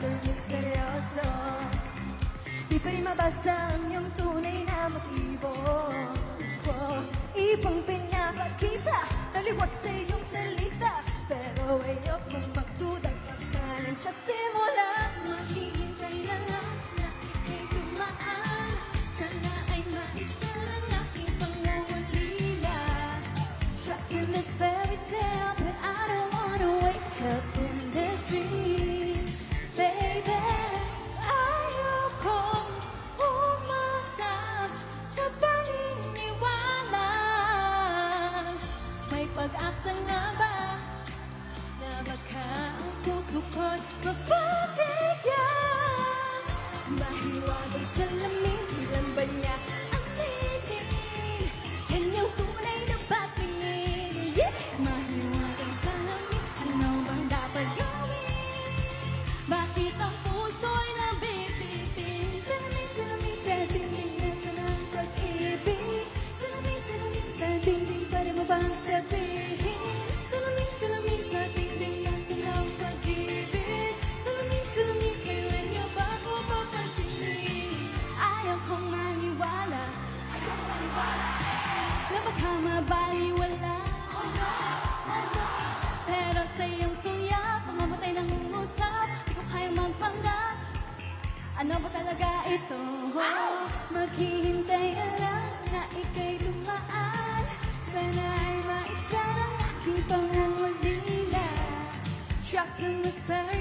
bakit misteryoso? Di pa rin mabasa ang iyong tunay na motibo. Ibang pinapakita, taliwas sa iyong salita, pero ayokong magduda pagkalan sa simula. Maghihintay na lang na ika'y dumaan. Sana ay maisa lang aking pangungulila. Trapped in this fairy tale, but I don't wanna wake up in this dream, baby. Ayokong umasa sa paniniwala. May pag-asa nga ba na baka ang puso ko'y mapapigyan? Mahiwagang salamin, ilan ba niya ang titingin? Yan yung tunay na pagtingin. Yeah! Mahiwagang salamin, ano bang dapat gawin? Bakit ang puso'y nabibitin? Salamin, salamin sa tingin na ng pag-ibig. Salamin, salamin sa tingin, pwede mo bang sabihin? Salamin, salamin sa tingin na ng pag-ibig. Salamin, salamin, kailan niyo ba ako papansinin? Ayaw kong maniwala na baka mabaliwala. Pero sa iyong sulyap, mamamatay ng usap, di ko kayang magpanggap. Ano ba talaga ito? Maghihintay na lang na ika'y dumaan. Sana ay maibsan ang aking pangungulila. Trapped in this fairy